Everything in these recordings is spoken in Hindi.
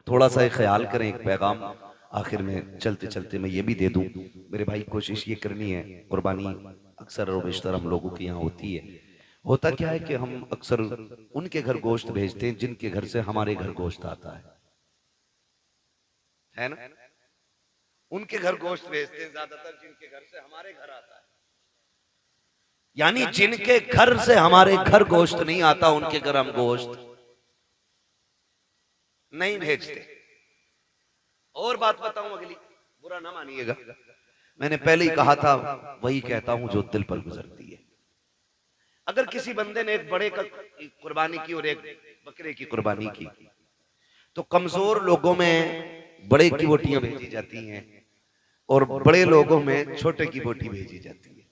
थोड़ा सा ख्याल करें, एक पैगाम आखिर में चलते चलते मैं ये भी दे दूं। मेरे भाई कोशिश ये करनी है, कुर्बानी अक्सर और बेशतर हम लोगों के यहाँ होती है। होता क्या है कि हम अक्सर उनके घर गोश्त भेजते हैं जिनके घर से हमारे घर गोश्त आता है ना। उनके घर गोश्त भेजते हैं ज्यादातर जिनके घर से हमारे घर आता है, यानी जिनके घर से हमारे घर गोश्त नहीं आता उनके घर हम गोश्त नहीं भेजते। और बात बताऊं अगली, बुरा ना मानिएगा, मैंने पहले ही कहा था, वही कहता हूं जो दिल पर गुजरती है। अगर किसी बंदे ने एक बड़े का कुर्बानी की और एक बकरे की कुर्बानी की, तो कमजोर लोगों में बड़े की बोटियां भेजी जाती हैं और बड़े लोगों में छोटे की बोटी भेजी जाती है।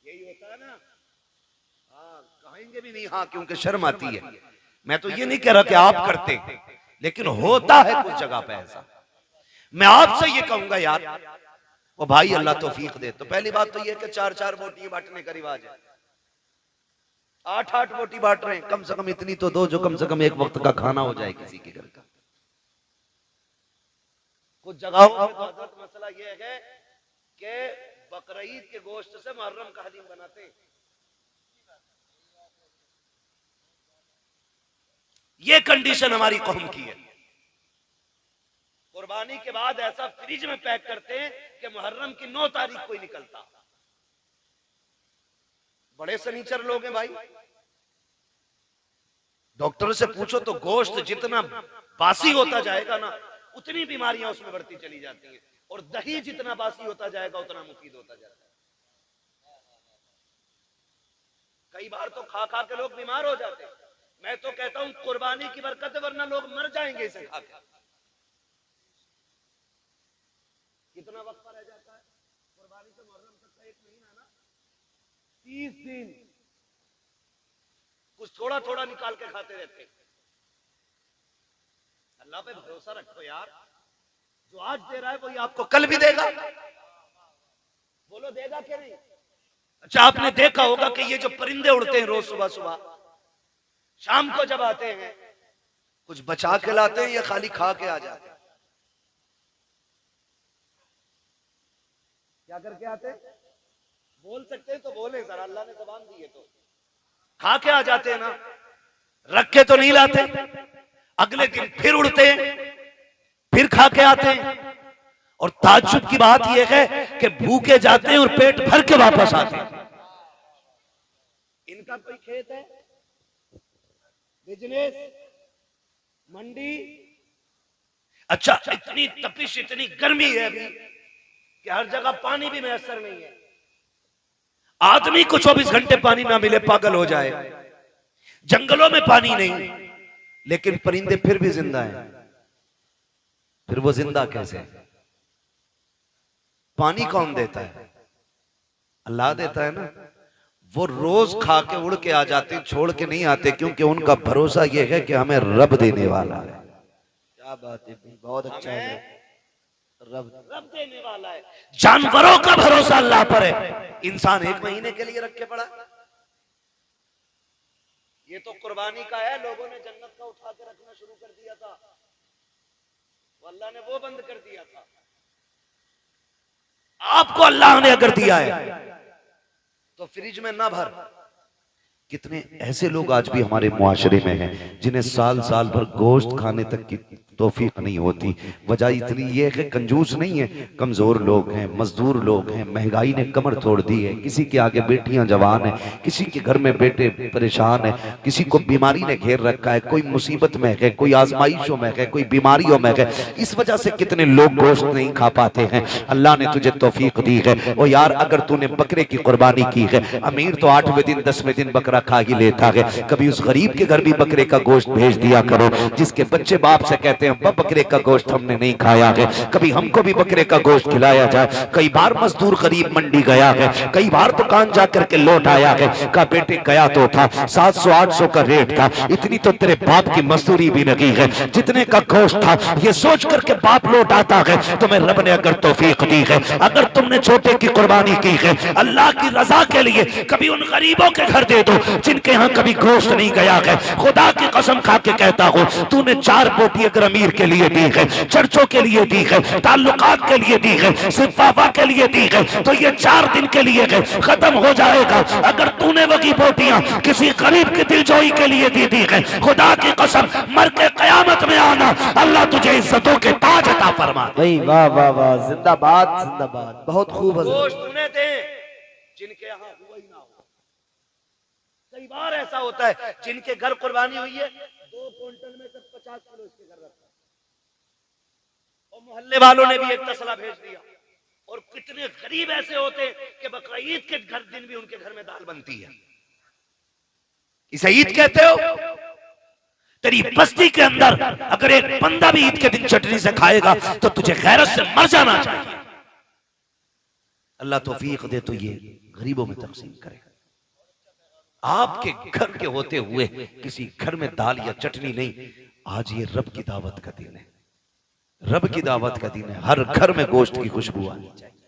यही होता है ना। हाँ, कहेंगे भी नहीं हाँ, क्योंकि शर्म आती है। मैं तो ये नहीं कह रहा कि आप करते, लेकिन होता है कुछ जगह पे ऐसा। मैं आपसे ये कहूंगा यार, वो भाई अल्लाह तौफीक दे। तो पहली बात तो ये कि 4-4 बोटियां बांटने का रिवाज है, 8-8 बोटी बांट रहे हैं, कम से कम इतनी तो दो जो कम से कम एक वक्त का खाना हो जाए किसी के घर का। कुछ जगहों पे हजरत मसला ये है कि बकरीद के गोश्त से मुहर्रम का हलीम बनाते हैं। ये कंडीशन हमारी कौम की है। कुर्बानी के बाद ऐसा फ्रिज में पैक करते हैं कि मुहर्रम की 9 तारीख को ही निकलता। बड़े सनीचर लोग हैं भाई। डॉक्टर से पूछो तो गोश्त जितना बासी होता जाएगा ना, उतनी बीमारियां उसमें बढ़ती चली जाती हैं, और दही जितना बासी होता जाएगा उतना मुफीद होता जाता है। कई बार तो खा खा के लोग बीमार हो जाते हैं। मैं तो कहता हूं कुर्बानी की बरकत है, वरना लोग मर जाएंगे इसे खा के। कितना वक्त रह जाता है कुर्बानी से मुहर्रम तक का? 1 महीना ना, 30 दिन। कुछ थोड़ा थोड़ा निकाल के खाते रहते। अल्लाह पे भरोसा रखो यार, जो आज दे रहा है वही आपको कल भी देगा। बोलो देगा क्या नहीं? अच्छा, आपने देखा होगा कि ये जो परिंदे उड़ते हैं रोज सुबह सुबह, शाम को जब आते हैं, कुछ बचा के लाते हैं या खाली खा के आ जाते हैं? क्या करके आते हैं? बोल सकते हैं तो बोले जरा, अल्लाह ने ज़बान दी है तो। खा के आ जाते हैं ना, रख के तो नहीं लाते। अगले दिन फिर उड़ते हैं, फिर खा के आते हैं। और ताज्जुब की बात यह है कि भूखे जाते हैं और पेट भर के वापस आते हैं। इनका कोई खेत है, बिजनेस, मंडी? अच्छा, इतनी तपिश, इतनी गर्मी है अभी कि हर जगह पानी भी मैसर नहीं है। आदमी को 24 घंटे पानी ना मिले पागल हो जाए। जंगलों में पानी नहीं, लेकिन परिंदे फिर भी जिंदा हैं। फिर वो जिंदा कैसे? पानी कौन देता है? अल्लाह देता है ना। वो रोज खा के उड़ के आ जाते हैं, छोड़ के नहीं आते, क्योंकि उनका भरोसा ये है कि हमें रब देने वाला है। क्या बात है, बहुत अच्छा है। रब देने वाला है। जानवरों का भरोसा अल्लाह पर है, इंसान 1 महीने के लिए रख के पड़ा। ये तो कुर्बानी का है, लोगों ने जन्नत का उठा के रखना शुरू कर दिया था, अल्लाह ने वो बंद कर दिया था। आपको अल्लाह ने अगर दिया है तो फ्रिज में ना भर। कितने ऐसे लोग आज भी हमारे मुआशरे में हैं जिन्हें साल साल भर गोश्त खाने तक की तौफीक नहीं होती। वजह इतनी ये है कि कंजूस नहीं है, कमजोर लोग हैं, मजदूर लोग हैं, महंगाई ने कमर तोड़ दी है। किसी के आगे बेटियां जवान हैं, किसी के घर में बेटे परेशान है, किसी को बीमारी ने घेर रखा है, कोई मुसीबत में है, कोई आजमाइशों में है, कोई बीमारियों में है। इस वजह से कितने लोग गोश्त नहीं खा पाते हैं। अल्लाह ने तुझे तौफीक दी है। और यार, अगर तूने बकरे की कुर्बानी की है, अमीर तो 8वें दिन 10वें दिन बकरा खा ही लेता है, कभी उस गरीब के घर भी बकरे का गोश्त भेज दिया करो, जिसके बच्चे बाप से कहते हैं बकरे का गोश्त हमने नहीं खाया है, कभी हमको भी बकरे का गोश्त खिलाया जाए। कई बार मजदूर गरीब मंडी गया है, कई बार दुकान जाकर के लौट आया है, का बेटे गया तो था 700-800 का रेट था, इतनी तो तेरे बाप की मजदूरी भी लगी है, जितने का गोश्त था ये सोच करके बाप लौट आता है। तुम्हें रब ने अगर तौफीक दी है, अगर तुमने छोटे की कुर्बानी की है अल्लाह की रजा के लिए, कभी उन गरीबों के घर दे दो जिनके यहाँ कभी गोश्त नहीं गया है। खुदा की कसम खा के कहता हूँ, तूने 4 बोटी अगर अमीर जमीर के लिए दी है, चर्चों के लिए दी है, ताल्लुकात के लिए दी है, सिर्फ वाह के लिए दी है, तो ये 4 दिन के लिए है, खत्म हो जाएगा। अगर तूने वही बोटियां किसी गरीब की दिलजोई के लिए दी है, खुदा की कसम मर के कयामत में आना, अल्लाह तुझे इज्जतों के ताज अता फरमा। भाई वाह वाह वाह, जिंदाबाद जिंदाबाद, बहुत खूब। गोश्त उन्हें दे जिनके यहाँ हुआ ही ना हो। कई बार ऐसा होता है जिनके घर कुर्बानी हुई है 2 क्विंटल में से 50 किलो इसके घर रखा और मोहल्ले वालों ने भी एक तसला भेज दिया। और कितने गरीब ऐसे होते हैं कि बकरा ईद के घर दिन भी उनके घर में दाल बनती है। इसे ईद कहते हो? तेरी बस्ती के अंदर अगर एक बंदा भी ईद के दिन चटनी से खाएगा तो तुझे गैरत से मर जाना चाहिए। अल्लाह तौफीक दे तो ये गरीबों में तकसीम करेगा। आपके घर के होते हुए किसी घर में दाल या चटनी नहीं। आज ये रब की दावत का दिन है, रब की दावत का दिन है। हर घर में गोश्त की खुशबू आनी चाहिए,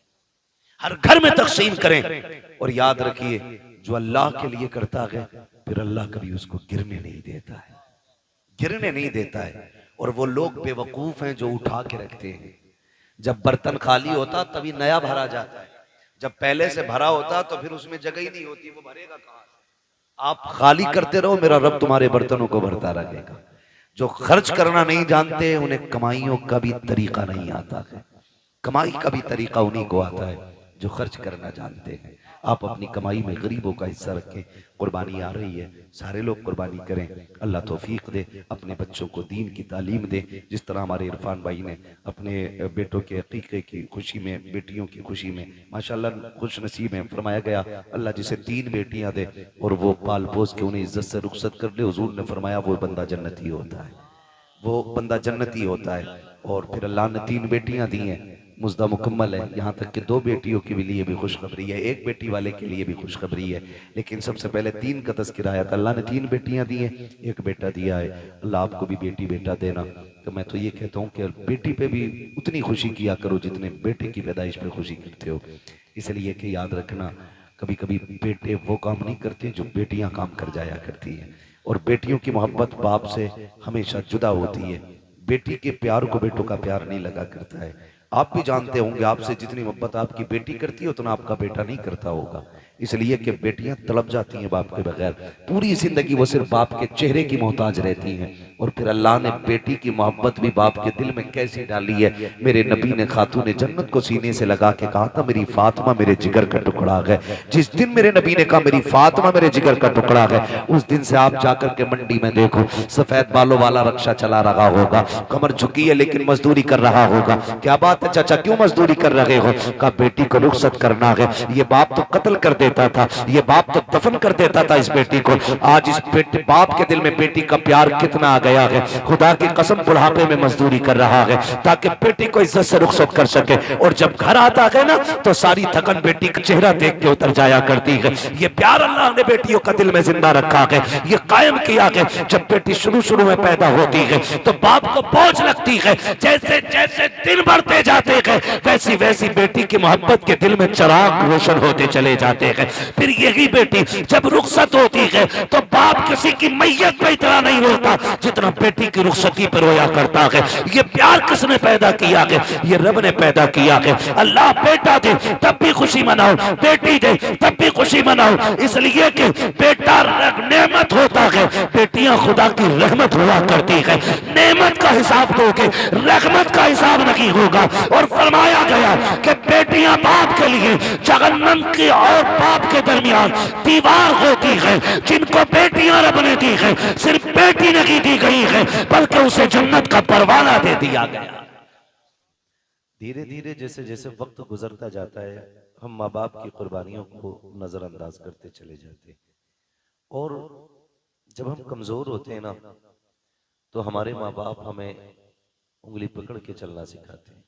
हर घर में तकसीम करें। और याद रखिए जो अल्लाह के लिए करता है फिर अल्लाह कभी उसको गिरने नहीं देता है, गिरने नहीं देता है। और वो लोग बेवकूफ हैं जो उठा के रखते हैं। जब बर्तन खाली होता तभी नया भरा जाता है, जब पहले से भरा होता तो फिर उसमें जगह ही नहीं होती, वो भरेगा कहां? आप खाली करते रहो, मेरा रब तुम्हारे बर्तनों को भरता रहेगा। जो खर्च करना नहीं जानते उन्हें कमाइयों का भी तरीका नहीं आता है। कमाई का भी तरीका उन्हीं को आता है जो खर्च करना जानते हैं। आप अपनी कमाई में गरीबों का हिस्सा रखें। कुर्बानी आ रही है, सारे लोग कुर्बानी करें। अल्लाह तौफीक दे, अपने बच्चों को दीन की तालीम दे। जिस तरह हमारे इरफान भाई ने अपने बेटों के अकीक़े की खुशी में, बेटियों की खुशी में माशाल्लाह खुश नसीब है। फरमाया गया अल्लाह जिसे 3 बेटियां दे और वो पाल पोस के उन्हें इज्जत से रुखसत कर दे, हुजूर ने फरमाया वो बंदा जन्नती होता है, वो बंदा जन्नती होता है। और फिर अल्लाह ने 3 बेटियां दी हैं, मुज्दा मुकम्मल है। यहाँ तक कि 2 बेटियों के लिए भी खुशखबरी है, 1 बेटी वाले के लिए भी खुशखबरी है। लेकिन सबसे पहले 3 का तज़किरा आया था। अल्लाह ने 3 बेटियां दी हैं, 1 बेटा दिया है। अल्लाह आपको भी बेटी बेटा देना। तो मैं तो ये कहता हूँ कि बेटी पे भी उतनी खुशी किया करो जितने बेटे की पैदाइश पे खुशी करते हो। इसलिए कि याद रखना कभी कभी बेटे वो काम नहीं करते जो बेटियां काम कर जाया करती हैं। और बेटियों की मोहब्बत बाप से हमेशा जुदा होती है। बेटी के प्यार को बेटों का प्यार नहीं लगा करता है। आप भी जानते होंगे आपसे जितनी मोहब्बत आपकी बेटी करती है उतना आपका बेटा नहीं करता होगा। इसलिए कि बेटियां तड़प जाती हैं बाप के बगैर, पूरी जिंदगी वो सिर्फ बाप के चेहरे की मोहताज रहती हैं। और फिर अल्लाह ने बेटी की मोहब्बत भी बाप के दिल में कैसी डाली है। मेरे नबी ने खातून जन्नत को सीने से लगा के कहा था मेरी फातिमा मेरे जिगर का टुकड़ा है। जिस दिन मेरे नबी ने कहा मेरी फातिमा मेरे जिगर का टुकड़ा है, उस दिन से आप जाकर के मंडी में देखो सफेद बालों वाला रक्षा चला रहा होगा, कमर झुकी है लेकिन मजदूरी कर रहा होगा। क्या बात है चाचा क्यों मजदूरी कर रहे हो? कहा बेटी को रुखसत करना है। ये बाप तो कत्ल कर देता था, ये बाप तो दफन कर देता था इस बेटी को। आज इस बेटे बाप के दिल में बेटी का प्यार कितना आ गया है। खुदा की कसम बुढ़ापे में मजदूरी कर रहा है ताकि बेटी को इज्जत से रुखसत कर सके। और जब घर आता है ना तो सारी थकन बेटी का चेहरा देख के उतर जाया करती है। ये प्यार अल्लाह ने बेटियों का दिल में जिंदा रखा है, ये कायम किया है। जब बेटी शुरू शुरू में पैदा होती है तो बाप को बोझ लगती है, जैसे जैसे दिन बढ़ते जाते हैं वैसी वैसी बेटी की मोहब्बत के दिल में चिराग रोशन होते चले जाते हैं। फिर यही बेटी जब रुखसत होती है तो बाप किसी की मैयत पे इतना नहीं रोता जितना बेटी की रुखसती पर रोया करता है। ये प्यार किसने पैदा किया है? ये रब ने पैदा किया है। अल्लाह बेटा दे तब भी खुशी मनाओ, बेटी दे तब भी खुशी मनाओ, इसलिए कि बेटा नेमत होता है, बेटियां खुदा की रहमत हुआ करती है। नेमत का हिसाब दोगे, रहमत का हिसाब नहीं होगा। और फरमाया गया कि बेटियां बाप के लिए जहन्नम की और बाप के दरमियान दीवार होती है। जिनको बेटियां रब ने दी है सिर्फ बेटी नहीं दी गई है बल्कि उसे जन्नत का परवाना दे दिया गया। धीरे धीरे जैसे जैसे वक्त गुजरता जाता है हम माँ बाप की कुर्बानियों को नजरअंदाज करते चले जाते हैं। और जब हम कमजोर होते हैं ना तो हमारे माँ बाप हमें उंगली पकड़ के चलना सिखाते हैं।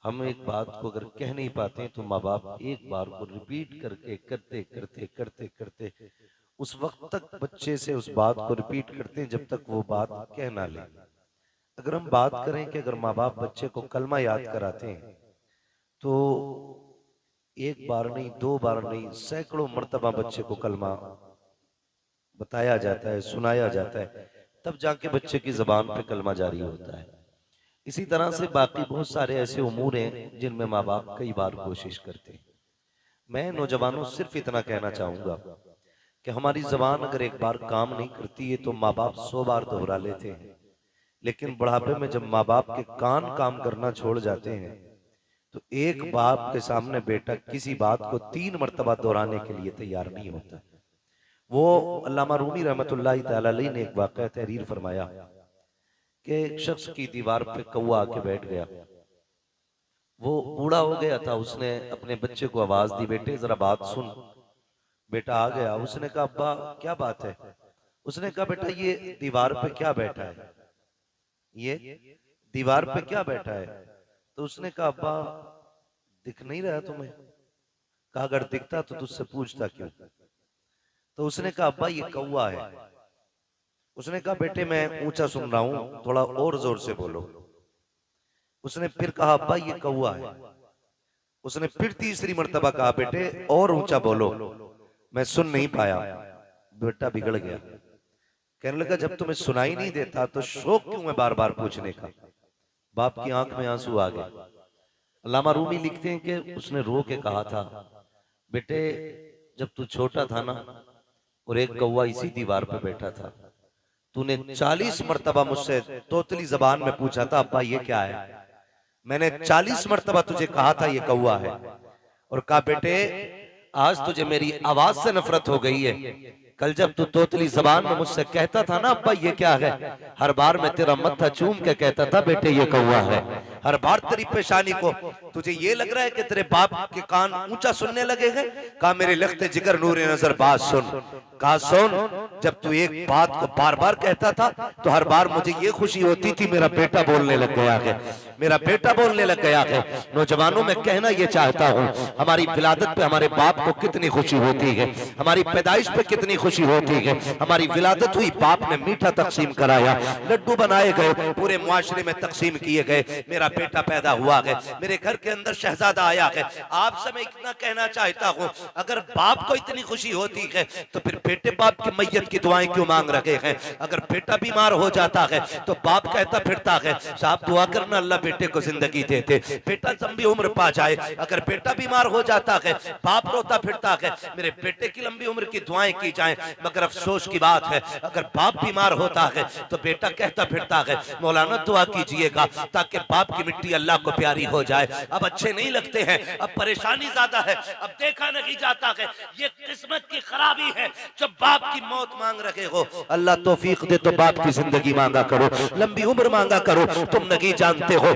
हम एक बात को अगर कह नहीं पाते तो माँ बाप एक बार को रिपीट करके करते करते करते करते उस वक्त तक बच्चे से उस बात को रिपीट करते हैं जब तक वो बात कह ना ले। अगर हम बात करें कि अगर माँ बाप बच्चे को कलमा याद कराते हैं तो एक बार नहीं, 2 बार नहीं, सैकड़ों मर्तबा बच्चे को कलमा बताया जाता है, सुनाया जाता है। तब जाके बच्चे की जबान पे कलमा जारी होता है। इसी तरह से बाकी बहुत सारे ऐसे उमूर हैं जिनमें माँ बाप कई बार कोशिश करते हैं। मैं नौजवानों सिर्फ इतना कहना चाहूंगा कि हमारी जबान अगर एक बार काम नहीं करती है तो माँ बाप 100 बार दोहरा लेते हैं, लेकिन बुढ़ापे में जब माँ बाप के कान काम करना छोड़ जाते हैं तो एक बाप के सामने बेटा किसी बात को 3 मर्तबा दोहराने के लिए तैयार नहीं होता। वो अल्लामा रूमी रहमतुल्लाह तआला अलैह ने एक वाक़या तहरीर फरमाया कि एक शख्स की दीवार पे कौवा आके बैठ गया। वो बूढ़ा हो गया था, उसने अपने बच्चे को आवाज दी, बेटे जरा बात सुन। बेटा आ गया, उसने कहा अब्बा क्या बात है? उसने कहा बेटा ये दीवार पे क्या बैठा है, ये दीवार पे क्या बैठा है? तो उसने कहा अब्बा दिख नहीं रहा तुम्हें? कहा अगर दिखता तो तुझसे पूछता क्यों? तो उसने कहा अब्बा ये कौवा है। उसने कहा बेटे मैं ऊंचा सुन रहा हूं, थोड़ा और जोर से बोलो। उसने फिर कहा अब्बा ये कौवा है। उसने फिर तीसरी मर्तबा कहा बेटे और ऊंचा बोलो, मैं सुन नहीं पाया। बेटा बिगड़ गया, कहने लगा जब तुम्हें सुनाई नहीं देता तो शौक क्यों है बार बार पूछने का? बाप की आंख में आंसू आ गए। अल्लामा रूमी लिखते हैं कि उसने रो के कहा था बेटे जब तू छोटा था ना और एक कौवा इसी दीवार पे बैठा था, तूने 40 मर्तबा मुझसे तोतली जबान में पूछा था अब्बा ये क्या है? मैंने 40 मर्तबा तुझे कहा था ये कौवा है, और कहा बेटे आज तुझे मेरी आवाज से नफरत हो गई है। कल जब तू तोतली जबान में मुझसे कहता था ना अब्बा ये क्या है, हर बार मैं तेरा मत्था चूम के कहता था बेटे ये कौवा है। हर बार तेरी पेशानी को तुझे ये लग रहा है कि तेरे बाप के कान ऊंचा सुनने लगे हैं? कहा मेरे लख्ते जिगर नूरे नजर बात सुन। कहा सुन, जब तू एक बात को बार बार कहता था तो हर बार मुझे ये खुशी होती थी मेरा बेटा बोलने लग गया है, मेरा बेटा बोलने लग गया है। नौजवानों में कहना ये चाहता हूँ हमारी विलादत पे हमारे बाप को कितनी खुशी होती है, हमारी पैदाइश पे कितनी खुशी होती है। हमारी विलादत हुई, बाप ने मीठा तकसीम कराया, लड्डू बनाए गए, पूरे मुआशरे में तकसीम किए गए, मेरा बेटा पैदा हुआ है, मेरे घर के अंदर शहजादा आया है। आपसे मैं इतना कहना चाहता हूँ अगर बाप को इतनी खुशी होती है तो फिर बेटे बाप की मैयत की दुआएं क्यों मांग रहे हैं? अगर बेटा बीमार हो जाता है तो बाप कहता फिरता है साहब दुआ करना अल्लाह बेटे को जिंदगी देते, बेटा लंबी उम्र पा जाए। अगर बेटा बीमार हो जाता है बाप रोता फिरता है मेरे बेटे की लंबी उम्र की दुआएं की जाएं। मगर अफसोस की बात है अगर बाप बीमार होता है तो बेटा कहता फिरता है मौलाना दुआ कीजिएगा ताकि बाप की मिट्टी अल्लाह को प्यारी हो जाए। अब अच्छे नहीं लगते हैं, अब परेशानी ज्यादा है, अब देखा नहीं जाता है। ये किस्मत की खराबी है जब बाप की मौत मांग रहे हो। अल्लाह तौफीक दे तो बाप की जिंदगी मांगा करो, लंबी उम्र मांगा करो। तुम नहीं जानते हो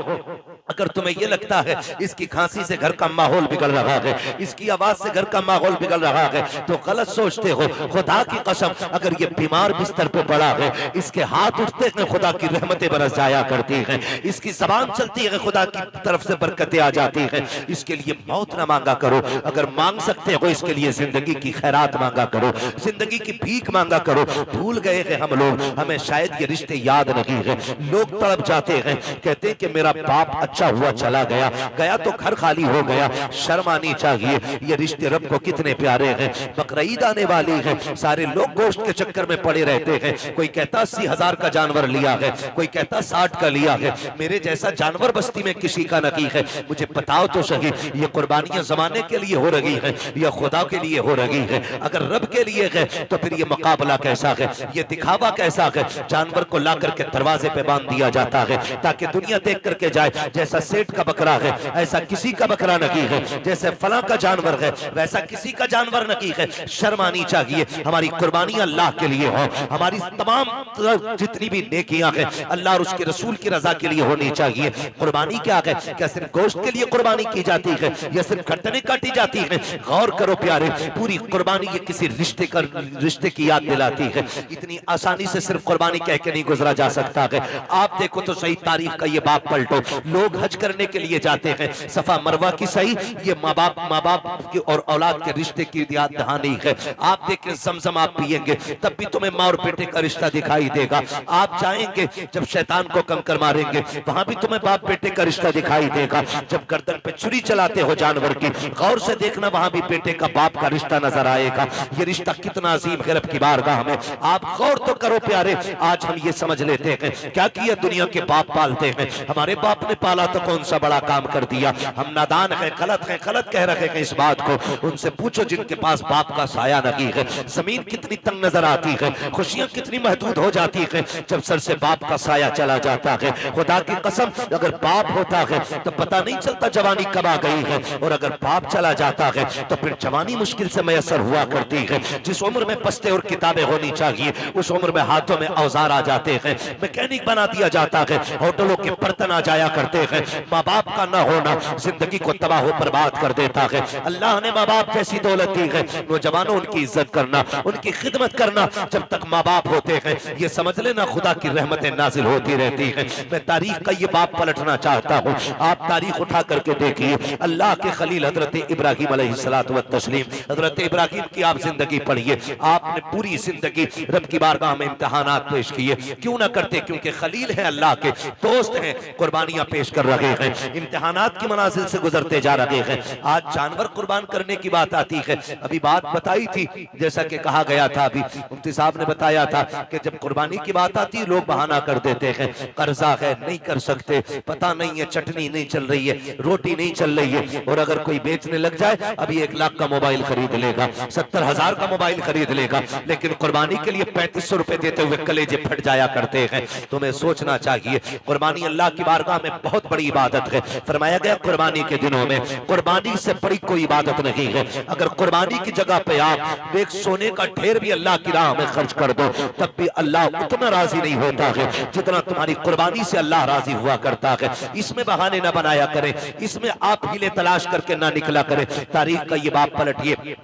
अगर तुम्हें यह लगता है इसकी खांसी से घर का माहौल बिगड़ रहा है, इसकी आवाज से घर का माहौल बिगड़ रहा है तो गलत सोचते हो। खुदा की कसम अगर ये बीमार बिस्तर पे पड़ा है, इसके हाथ उठते हैं खुदा की रहमतें बरस जाया करती हैं, इसकी जबान चलती है खुदा की तरफ से बरकतें आ जाती हैं। इसके लिए मौत ना मांगा करो, अगर मांग सकते हो इसके लिए जिंदगी की खैरात मांगा करो, जिंदगी की भीख मांगा करो। भूल गए हैं हम लोग, हमें शायद ये रिश्ते याद नहीं है। लोग तड़प जाते हैं, कहते हैं कि मेरा बाप अच्छा हुआ चला गया, गया तो घर खाली हो गया। शर्म आनी चाहिए, ये रिश्ते रब को कितने प्यारे हैं। बकरीद आने वाली है, सारे लोग गोश्त के चक्कर में पड़े रहते हैं। कोई कहता 80,000 का जानवर लिया है, कोई कहता 60 का लिया है। मेरे जैसा जानवर बस्ती में किसी का नहीं है। मुझे बताओ तो सही ये कुर्बानियां जमाने के लिए हो रही है या खुदा के लिए हो रही है? अगर रब के लिए है तो फिर ये मुकाबला कैसा है, ये दिखावा कैसा है? जानवर को ला करके दरवाजे पे बांध दिया जाता है ताकि दुनिया देख करके जाए जैसा सेठ का बकरा है ऐसा किसी का बकरा नहीं है, जैसे फला का जानवर है वैसा किसी का जानवर नहीं है। शर्म आनी चाहिए। हमारी कुर्बानियां अल्लाह के लिए हो, हमारी तमाम जितनी भी नेकियां हैं अल्लाह और उसके रसूल की रजा के लिए होनी चाहिए। कुर्बानी क्या है? क्या सिर्फ गोश्त के लिए कुर्बानी की जाती है या सिर्फ गर्दनें काटी जाती है? गौर करो प्यारे, पूरी कुर्बानी ये किसी रिश्ते की याद दिलाती है। इतनी आसानी से सिर्फ कुर्बानी कह के नहीं गुजरा जा सकता है। आप देखो तो सही तारीख का ये बाप पलटो, लोग हज करने के लिए जाते हैं, सफा मरवा की सही, ये माँ बाप की और औलाद के रिश्ते की याद दहानी है। आप देखें ज़मज़म आप पिएंगे तब भी तुम्हें माँ और बेटे का रिश्ता दिखाई देगा। आप जाएंगे जब शैतान को कंकर मारेंगे वहां भी तुम्हें बाप बेटे का रिश्ता दिखाई देगा। जब गर्दन पे छुरी चलाते हो जानवर की, गौर से देखना वहां भी बेटे का बाप का रिश्ता नजर आएगा। ये रिश्ता कितना अजीम है रब की बारगाह में। आप गौर तो करो प्यारे, आज हम ये समझ लेते हैं क्या किया दुनिया के बाप पालते हैं, हमारे बाप ने पाला तो कौन सा बड़ा काम कर दिया। हम नादान हैं, गलत कह रहे हैं इस बात को। उनसे पूछो जिनके पास बाप का साया नहीं है। जमीन कितनी तंग नजर आती है, खुशियां कितनी महदूद हो जाती है जब सर से बाप का साया चला जाता है। खुदा की कसम अगर बाप होता है तो पता नहीं चलता जवानी कब आ गई है, और अगर बाप चला जाता है तो फिर जवानी मुश्किल से मैसर हुआ करती है। जिस उम्र में बस्ते और किताबें होनी चाहिए उस उम्र में हाथों में औजार आ जाते हैं, मैकेनिक बना दिया जाता है, होटलों के बर्तन आ जाया करते हैं। माँ बाप का ना होना जिंदगी को तबाह बर्बाद कर देता है। अल्लाह ने माँ बाप जैसी दौलत दी है, नौजवानों उनकी इज्जत करना, उनकी खिदमत करना। जब तक माँ बाप होते हैं ये समझ लेना खुदा की रहमतें नाजिल होती रहती हैं। मैं तारीख का ये बाप पलटना चाहता हूँ, आप तारीख उठा करके देखिए। अल्लाह के खलील हजरत इब्राहिम अलैहिस्सलातु व तस्लीम, हजरत इब्राहिम की आप जिंदगी पढ़िए। आपने पूरी जिंदगी रब की बारगाह में इम्तिहानात पेश किए, क्यों ना करते, क्योंकि खलील हैं, अल्लाह के दोस्त हैं, कुर्बानियां पेश कर रहे हैं, इम्तिहानात की मनाजिल से गुजरते जा रहे हैं। आज जानवर कुर्बान करने की बात आती है। अभी बात बताई थी, जैसा कि कहा गया था, अभी मुफ्ती साहब ने बताया था कि जब कुर्बानी की बात आती है लोग बहाना कर देते हैं, कर्जा है नहीं कर सकते, पता नहीं है चटनी नहीं चल रही है, रोटी नहीं चल रही है। और अगर कोई बेचने लग जाए अभी 1 लाख का मोबाइल खरीद लेगा, 70,000 का मोबाइल खरीद लेगा, लेकिन कुर्बानी के लिए 3500 रुपए देते हुए कलेजे फट जाया करते हैं। तुम्हें सोचना चाहिए कुर्बानी अल्लाह की बारगाह में बहुत बड़ी इबादत है। फरमाया गया कुर्बानी के दिनों में कुर्बानी से बड़ी कोई इबादत नहीं है। अगर कुर्बानी की जगह पे आप एक सोने का ढेर भी अल्लाह की राह में खर्च कर दो तब भी अल्लाह उतना राजी नहीं होता है जितना तुम्हारी कुर्बानी से अल्लाह राजी हुआ करता है। इसमें बहाने ना बनाया करें, इसमें आप हीले तलाश करके ना निकला करें। तारीख का ये बाप पलटिए,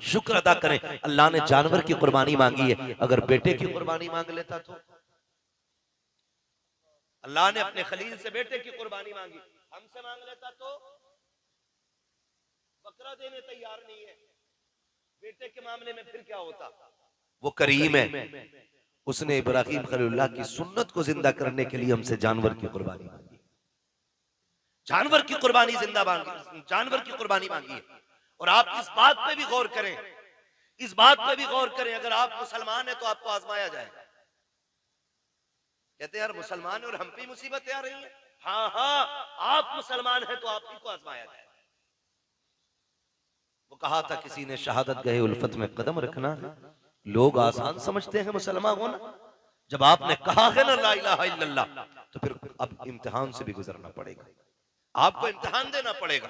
शुक्र अदा करें अल्लाह ने जानवर की कुर्बानी मांगी है। अगर बेटे की कुर्बानी मांग लेता तो अल्लाह ने अपने खलील से बेटे की कुर्बानी मांगी, हमसे मांग लेता तो बकरा देने तैयार नहीं है। बेटे के मामले में फिर क्या होता। वो करीम है, उसने इब्राहिम खलीलुल्लाह की सुन्नत को जिंदा करने के लिए हमसे जानवर की कुर्बानी मांगी, जानवर की कुर्बानी जिंदा मांगी, जानवर की कुर्बानी मांगी है। और आप इस बात पे भी गौर करें, इस बात पे भी गौर करें, अगर आप मुसलमान हैं तो आपको आजमाया जाएगा। कहते हैं यार मुसलमान है और हम पे मुसीबतें आ रही हैं। हाँ हाँ, आप मुसलमान हैं तो आप ही को आजमाया जाएगा। वो कहा था किसी ने शहादत गए उल्फत में कदम रखना, लोग आसान समझते हैं मुसलमान होना। जब आपने कहा है ना ला इलाहा इल्लल्लाह तो फिर अब इम्तिहान से भी गुजरना पड़ेगा, आपको इम्तिहान देना पड़ेगा।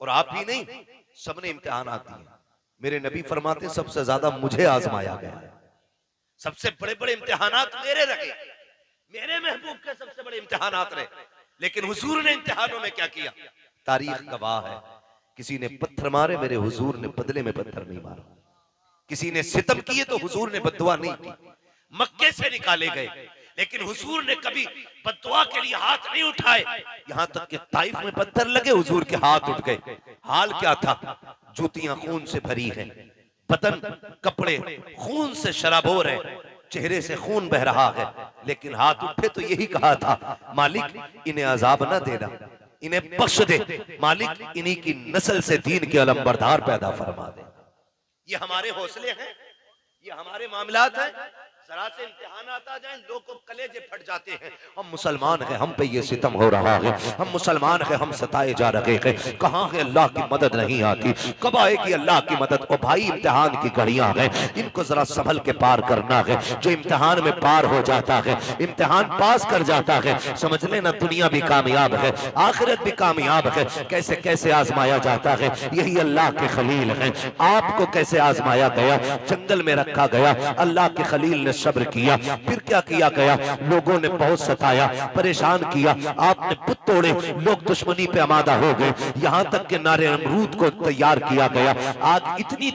और आप ही नहीं, सबने इम्तिहान आती है। मेरे नबी फरमाते सबसे ज्यादा मुझे आजमाया गया है, सबसे बड़े बड़े इम्तिहानात मेरे रहे, मेरे महबूब के सबसे बड़े इम्तिहानात रहे। लेकिन हुजूर ने इम्तिहानों में क्या किया, तारीख गवाह है। किसी ने पत्थर मारे, मेरे हुजूर ने बदले में पत्थर नहीं मारा। किसी ने सितम किए तो हुजूर ने बद्दुआ नहीं की। मक्के से निकाले गए लेकिन हुजूर ने कभी बद्दुआ के लिए हाथ नहीं उठाए। यहां तक कि ताइफ में पत्थर लगे, हुजूर के हाथ उठ गए। हाल क्या था, जूतियां खून से भरी हैं, बदन कपड़े खून से शराबोर है, चेहरे से खून बह रहा है, लेकिन हाथ उठे तो यही कहा था मालिक इन्हें अजाब न देना, इन्हें बख्श दे, मालिक इन्हीं की नस्ल से दीन के अलमबरदार पैदा फरमा दे। ये हमारे हौसले हैं, ये हमारे मामलात हैं। जरा से इम्तिहान आता जाए लोग को कलेजे फट जाते हैं। हम मुसलमान हैं, हम पे ये सितम हो रहा है, हम मुसलमान हैं, हम सताए जा रहे हैं। कहाँ है अल्लाह की मदद नहीं आती, कब आएगी अल्लाह की मदद। ओ भाई इम्तिहान की घड़ियां हैं, इनको जरा संभल के पार करना है। जो इम्तिहान में पार हो जाता है, इम्तिहान पास कर जाता है, समझ लेना दुनिया भी कामयाब है, आखिरत भी कामयाब है। कैसे कैसे आजमाया जाता है, यही अल्लाह के खलील हैं। आपको कैसे आजमाया गया, जंगल में रखा गया, अल्लाह के खलील ने सब्र किया। फिर क्या किया गया, लोगों ने बहुत सताया, परेशान किया, आपने बुत तोड़े, लोग दुश्मनी पे आमादा हो गए, यहाँ तक के नारे नमरूद को तैयार किया गया। आग इतनी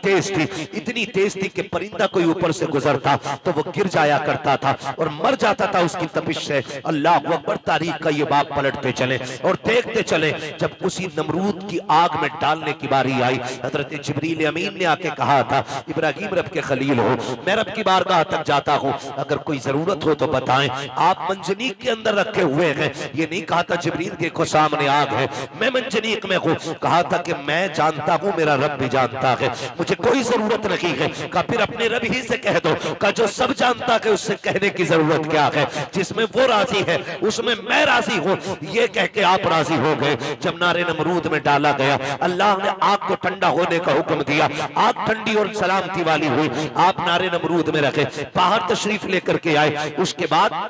तेज थी कि परिंदा कोई ऊपर से गुजरता तो वो गिर जाया करता था और मर जाता था उसकी तपिश से। अल्लाह अकबर, तारीख का ये बाप पलटते चले और देखते चले। जब उसी नमरूद की आग में डालने की बारी आई, हजरत जिब्रील अमीन ने आके कहा था, इब्राहिम रब के खलील हो, मैं रब की बारगाह तक जाता हूँ, अगर कोई जरूरत हो तो बताएं। आप मंजनीक के अंदर रखे हुए हैं, ये नहीं कहा था जिब्रील देखो सामने आग है, मैं मंजनीक में हूँ, कहा था कि मैं जानता हूँ, मेरा रब भी जानता है, मुझे कोई जरूरत नहीं है। कहा फिर अपने रब ही से कह दो, कहा जो सब जानता है उससे कहने की जरूरत क्या है, जिसमें वो राजी है उसमें मैं राजी हूँ, ये कह के आप राजी हो गए। जब नारे नमरूद में डाला गया, अल्लाह ने आग को ठंडा होने का हुक्म दिया, आग ठंडी और सलामती वाली हुई, आप नारे नमरूद में रखे, बाहर तशरीफ लेकर के आए। उसके बाद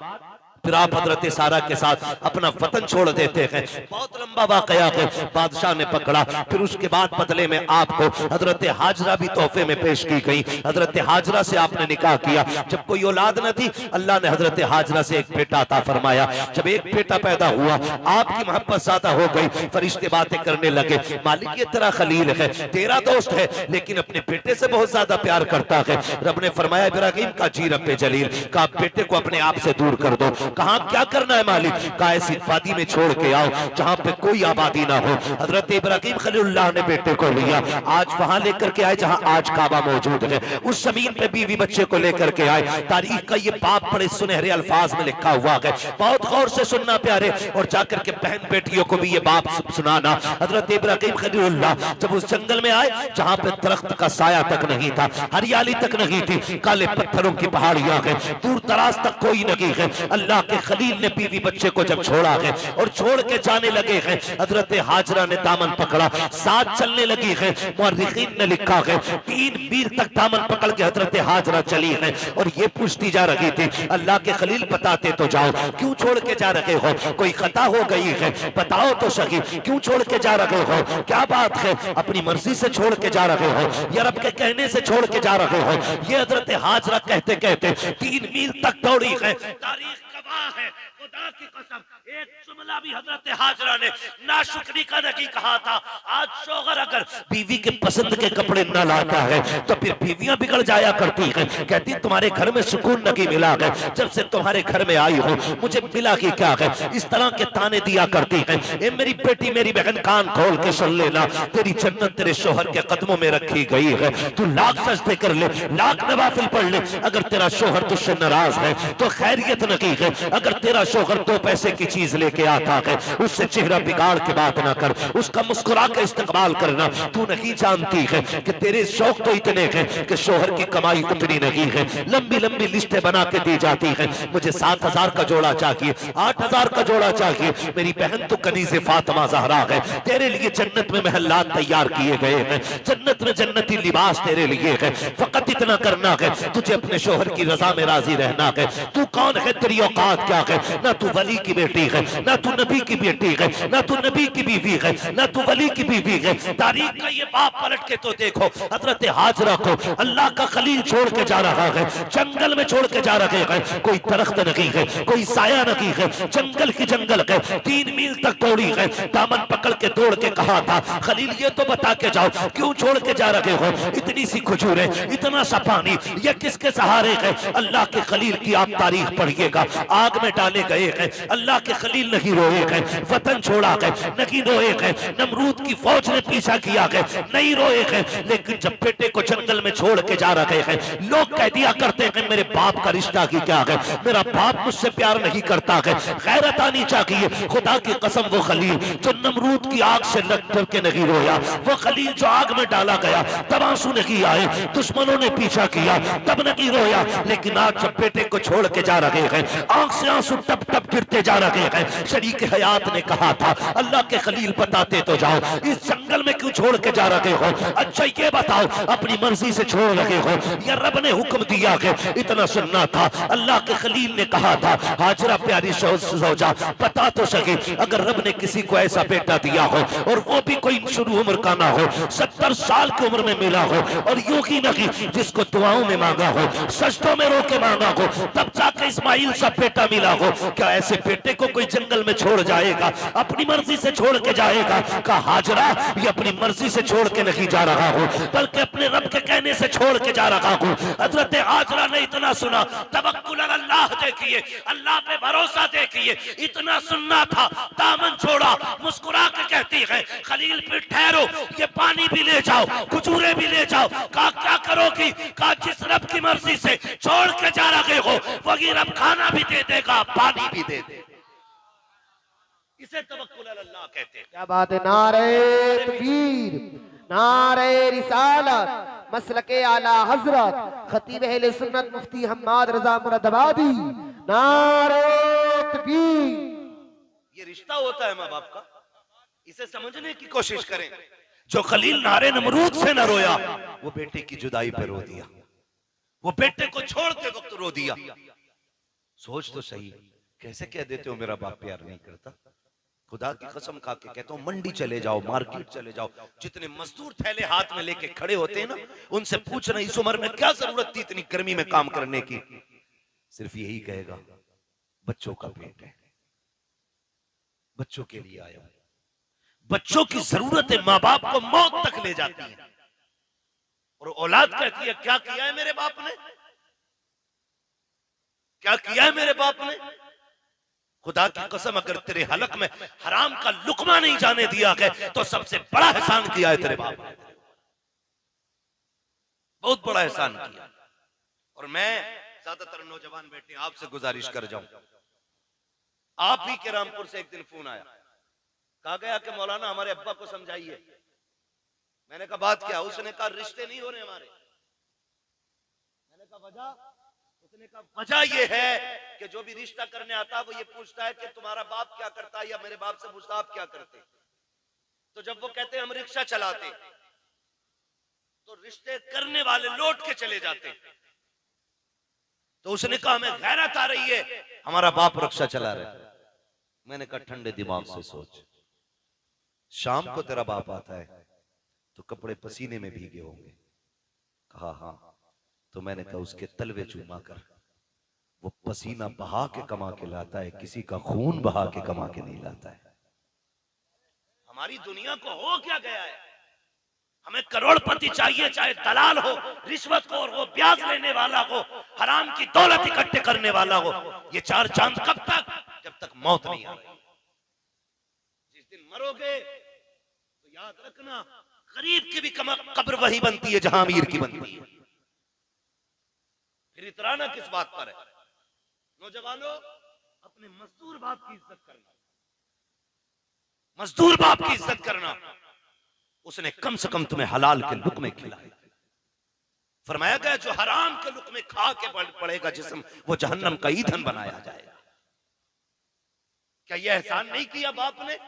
फिर आप हजरत सारा के साथ अपना वतन छोड़ देते हैं। बहुत लंबा वाकया है, बादशाह ने पकड़ा। फिर उसके बाद बदले में आपको हजरत हाजरा भी तोहफे में पेश की गई। हजरत हाजरा से आपने निकाह किया। जब कोई औलाद न थी, अल्लाह ने हजरत हाजरा से एक बेटा अता फरमाया। जब एक बेटा पैदा हुआ, आपकी मोहब्बत ज्यादा हो गई, फरिश्ते बातें करने लगे, मालिक ये तेरा खलील है, तेरा दोस्त है, लेकिन अपने बेटे से बहुत ज्यादा प्यार करता है। रब ने फरमाया, इब्राहिम का जी रब जलील का बेटे को अपने आप से दूर कर दो। कहा क्या करना है मालिक, कहा ऐसी वादी में छोड़ के आओ जहां पे कोई आबादी ना हो। हजरत इब्राहिम खलीलुल्लाह ने बेटे को लिया, आज वहां लेकर के आए जहां आज काबा मौजूद है, उस जमीन पे बीवी बच्चे को लेकर के आए। तारीख का ये बाप बड़े सुनहरे अल्फाज में लिखा हुआ है, बहुत गौर से सुनना प्यारे, और जाकर के बहन बेटियों को भी ये बाप सुनाना। हजरत इब्राहिम खलीलुल्लाह जब उस जंगल में आए जहां पे दरख्त का साया तक नहीं था, हरियाली तक नहीं थी, काले पत्थरों की पहाड़ियां हैं, दूर दराज तक कोई नहीं है। अल्लाह के खलील ने बीवी बच्चे को जब छोड़ा है और छोड़ के जाने लगे हैं, हजरत हाजरा ने दामन पकड़ा, साथ चलने लगी है। मुअर्रिखीन ने लिखा है 3 मील तक दामन पकड़ के हजरत हाजरा चली है और ये पूछती जा रही थी, अल्लाह के खलील बताते तो जाओ, क्यों छोड़ के जा रहे हो, कोई खता हो गई है, बताओ तो सही, क्यों छोड़ के जा रहे हो, क्या बात है, अपनी मर्जी से छोड़ के जा रहे हो या रब के कहने से छोड़ के जा रहे हो। ये हजरत हाजरा कहते कहते 3 मील तक दौड़ी है। तारीख गवाह है, खुदा की कसम, एक जुमला भी हजरत हाजरा ने नाशुक्री का नहीं कहा था। आज शौहर अगर बीवी के पसंद के कपड़े न लाता है तो फिर बीवियां बिगड़ जाया करती हैं, कहती तुम्हारे घर में सुकून नहीं मिला है, जब से तुम्हारे घर में आई हो मुझे मिला कि क्या है, इस तरह के ताने दिया करती हैं। ए मेरी बेटी, मेरी बहन, कान खोल के सुन लेना, तेरी जन्नत तेरे शौहर के कदमों में रखी गई है। तू लाख सजदे कर ले, लाख नवाफिल पढ़ ले, अगर तेरा शौहर तुझसे नाराज है तो खैरियत नहीं है। अगर तेरा शौहर 2 पैसे की चीज लेके आता है, उससे चेहरा बिगाड़ के बात ना कर, उसका मुस्कुरा के इस्तेमाल करना। तू नहीं जानती है कि तेरे शौक तो इतने हैं कि शौहर की कमाई उतनी नहीं है। लंबी लंबी लिस्टें बना के दी जाती हैं, मुझे 7,000 का जोड़ा चाहिए, 8,000 का जोड़ा चाहिए। मेरी बहन तो कनीज़े फातिमा ज़हरा है, तेरे लिए जन्नत में महल्लात तैयार किए गए हैं, जन्नत में जन्नती लिबास तेरे लिए है। फकत इतना करना है, तुझे अपने शौहर की रजा में राजी रहना है। तू कौन है, तेरी औकात क्या है, ना तू वली की बेटी है, ना तू नबी की बेटी है, ना तू नबी की बीवी है, ना तू वली की बीवी है। तारीख का ये बाप पलट के तो देखो, हजरत हाजरा को अल्लाह का खलील छोड़ के जा रहा है, जंगल में छोड़ के जा रहे हैं, कोई दरख्त नहीं है, कोई साया नहीं है, जंगल की जंगल है। 3 मील तक दौड़ी है, दामन पकड़ के दौड़ के कहा था, खलील ये तो बता के जाओ क्यों छोड़ के जा रहे हो, इतनी सी खजूरें, इतना सा पानी, ये किसके सहारे है। अल्लाह के खलील की आप तारीख पढ़िएगा, आग में डाले गए हैं, अल्लाह के खलील नहीं रोए हैं, वतन छोड़ा है नहीं रोए हैं, नमरूद की फौज ने पीछा किया है नहीं रोए हैं, लेकिन जब बेटे को जंगल में छोड़ के जा रहे हैं, लोग कह दिया करते हैं मेरे बाप का रिश्ता की क्या है, मेरा बाप मुझसे प्यार नहीं करता है। गैरत आनी चाहिए। खुदा की कसम, वो खलील जो नमरूद की आग से लग कर के नहीं रोया, वो खलील जो आग में डाला गया तब आंसू नहीं आए, दुश्मनों ने पीछा किया तब नहीं रोया, लेकिन आज जब बेटे को छोड़ के जा रहे हैं, आंख से आंसू टप टप गिरते जा रहे हैं शरीक हयात ने कहा था अल्लाह के खलील बताते तो जाओ इस जंगल में क्यों छोड़ के जा रहे हो, अच्छा ये बताओ अपनी मर्जी से छोड़ रहे हो या रब ने हुक्म दिया है। इतना सुनना था। अल्लाह के खलील ने कहा था हाजरा प्यारी सौजा बता तो सके अगर रब ने किसी को ऐसा बेटा दिया हो और वो भी कोई शुरू उम्र का ना हो, 70 साल की उम्र में मिला हो और यूं ही नहीं जिसको दुआओं में मांगा हो, सजदों में रो के मांगा हो, तब जाके इस्माइल सा बेटा मिला हो, क्या ऐसे बेटे को कोई जंगल में छोड़ जाएगा, अपनी मर्जी से छोड़ के जाएगा? कहा हाजरा ये अपनी मर्जी से छोड़ के नहीं जा रहा हूं बल्कि अपने रब के कहने से छोड़ के जा रहा हूं। हजरत हाजरा ने इतना सुना, तवक्कुल अल्लाह देखिए, अल्लाह पे भरोसा देखिए, इतना सुनना था, दामन छोड़ा, मुस्कुरा के कहती है खलील पे ठहरो, ये पानी भी ले जाओ, खजूरें भी ले जाओ। कहा क्या करोगी? कहा जिस रब की मर्जी से छोड़ के जा रहे हो वही रब खाना भी दे देगा, पानी भी दे देगा। इसे तवक्कुल अल्लाह कहते हैं। क्या बात है। नारे तकबीर, नारे रिसालत, मसलके आला हजरत खतीब अहले सुन्नत मुफ्ती हम्माद रजा मुरादाबादी, नारे तकबीर। ये रिश्ता होता है माँ बाप का, इसे समझने की कोशिश करें। जो खलील नारे नमरूद से न रोया वो बेटे की जुदाई पे रो दिया, वो बेटे को छोड़ते वक्त रो दिया। सोच तो सही, कैसे कह देते हो मेरा बाप प्यार नहीं करता? खुदा की कसम खा के कहता हूं मंडी चले जाओ, मार्केट चले जाओ, जितने मजदूर थैले हाथ में लेके खड़े होते हैं ना, उनसे पूछना इस उम्र में क्या जरूरत थी इतनी गर्मी में काम करने की? सिर्फ यही कहेगा बच्चों का पेट है, बच्चों के लिए आया हूं। बच्चों की जरूरतें माँ बाप को मौत तक ले जाती है और औलाद कहती है क्या किया है मेरे बाप ने, क्या किया है मेरे बाप ने? खुदा की कसम अगर तेरे हलक में हराम का लुकमा नहीं जाने दिया है तो सबसे बड़ा एहसान किया है तेरे बाप ने, बहुत बड़ा एहसान किया। और मैं ज्यादातर नौजवान बेटे आपसे गुजारिश कर जाऊं, आप ही के रामपुर से एक दिन फोन आया, कहा गया कि मौलाना हमारे अब्बा को समझाइए। मैंने कहा बात क्या? उसने कहा रिश्ते नहीं हो रहे हमारे। मैंने कहा वजह? उसने कहा वजह ये है कि जो भी रिश्ता करने आता है वो ये पूछता है कि तुम्हारा बाप क्या करता है, या मेरे बाप से पूछता आप क्या करते। तो जब वो कहते हैं हम रिक्शा चलाते तो रिश्ते करने वाले लौट के चले जाते। तो उसने कहा हमें गैरत आ रही है, हमारा बाप रिक्शा चला रहा है। मैंने कहा ठंडे दिमाग से सोच, शाम को तेरा बाप आता है तो कपड़े पसीने में भीगे होंगे। कहा हाँ। तो मैंने कहा उसके तलवे चूमा कर, वो पसीना बहा के कमा के लाता है, किसी का खून बहा के कमा के नहीं लाता है। हमारी दुनिया को हो क्या गया है? हमें करोड़पति चाहिए, चाहे दलाल हो, रिश्वतखोर हो, ब्याज लेने वाला हो, हराम की दौलत इकट्ठे करने वाला हो। ये चार चांद कब तक? जब तक मौत नहीं आए। जिस दिन मरोगे तो याद रखना गरीब की भी कब्र वही बनती है जहां अमीर की बनती है। फिर इतराना किस बात पर है? नौजवानों, अपने मजदूर बाप की इज्जत करना, मजदूर बाप की इज्जत करना। उसने कम से कम तुम्हें हलाल के लुक़्मे खिलाए। फरमाया गया जो हराम के लुक़्मे खा के पड़ेगा जिस्म, वो जहन्नम का ईंधन बनाया जाएगा। क्या यह एहसान नहीं किया बाप ने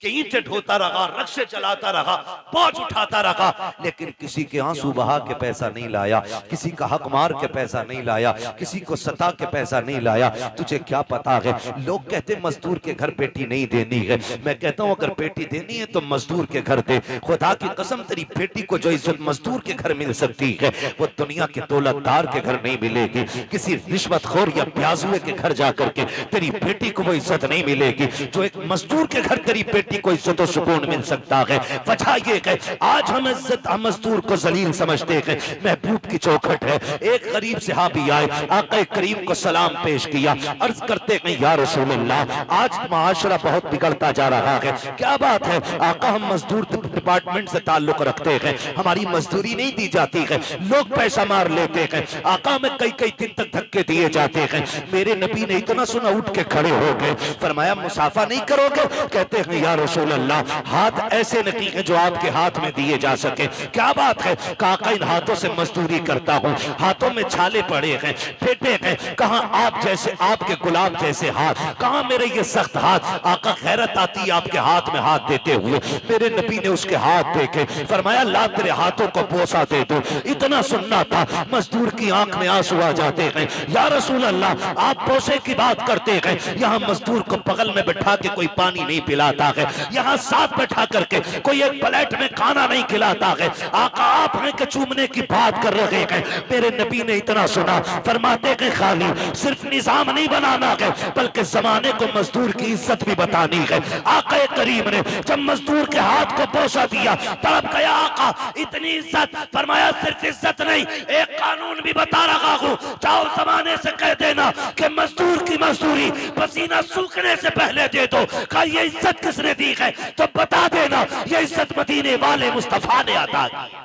कि ईंटें ढोता रहा, रक्शे चलाता रहा, बोझ उठाता रहा, लेकिन किसी के आंसू बहा के पैसा नहीं लाया, किसी का हक मार के पैसा नहीं लाया, किसी को सता के पैसा नहीं लाया। तुझे क्या पता है? लोग कहते मजदूर के घर बेटी नहीं देनी है। मैं कहता हूं अगर बेटी देनी है तो मजदूर के घर दे। खुदा की कसम तेरी बेटी को जो इज्जत मजदूर के घर मिल सकती है वो दुनिया के दौलतदार के घर नहीं मिलेगी। किसी रिश्वतखोर या प्याजुए के घर जाकर के तेरी बेटी को वो इज्जत नहीं मिलेगी जो एक मजदूर के घर तेरी बेटी को इज्जत और सुकून मिल सकता है। वजह ये है आज हम इज्जत मजदूर को जलील समझते हैं। महबूब की चौखट है। एक गरीब सहाबी आए, आका करीम को सलाम पेश किया, अर्ज करते हैं या रसूलल्लाह आज माशरा बहुत बिगड़ता जा रहा है, क्या बात है? आका हम मजदूर डिपार्टमेंट से ताल्लुक रखते हैं, हमारी मजदूरी नहीं दी जाती है, लोग पैसा मार लेते हैं, आका में कई कई दिन तक धक्के दिए जाते हैं। मेरे नबी ने इतना सुना उठ के खड़े हो गए, फरमाया मुसाफा नहीं करोगे? कहते हैं या या रसूल अल्लाह, हाथ ऐसे नहीं है जो आपके हाथ में दिए जा सके। क्या बात है, काका इन हाथों से मजदूरी करता हूँ, हाथों में छाले पड़े हैं, फेंटे हैं, कहाँ आप जैसे, आपके गुलाब जैसे हाथ, कहाँ मेरे ये सख्त हाथ। आका खैरत आती है आपके हाथ में हाथ देते हुए। मेरे नबी ने उसके हाथ देखे, फरमाया ला तेरे हाथों को बोसा दे दो। इतना सुनना था, मजदूर की आंख में आंसू आ जाते हैं। या रसूल अल्लाह, आप बोसे की बात करते हैं, यहाँ मजदूर को बगल में बैठा के कोई पानी नहीं पिलाता है, यहाँ साथ बैठा करके कोई एक प्लेट में खाना नहीं खिलाता है। आका आप हैं कि चूमने की बात कर रहे हैं। मेरे नबी ने इतना सुना, फरमाते हैं खाली सिर्फ निजाम नहीं बनाना है, बल्कि जमाने को मजदूर की इज्जत भी बतानी है। आका करीम ने जब मजदूर के हाथ को बोसा दिया, तड़प गया आका, इतनी इज्जत। फरमाया सिर्फ इज्जत नहीं, एक कानून भी बता रहा हूं, जाओ जमाने से कह देना कि मजदूर की मजदूरी पसीना सूखने से पहले दे दो। कहा ये इज्जत किसने दी है, तो बता देना ये इज्जत मदीने वाले मुस्तफा ने अता की।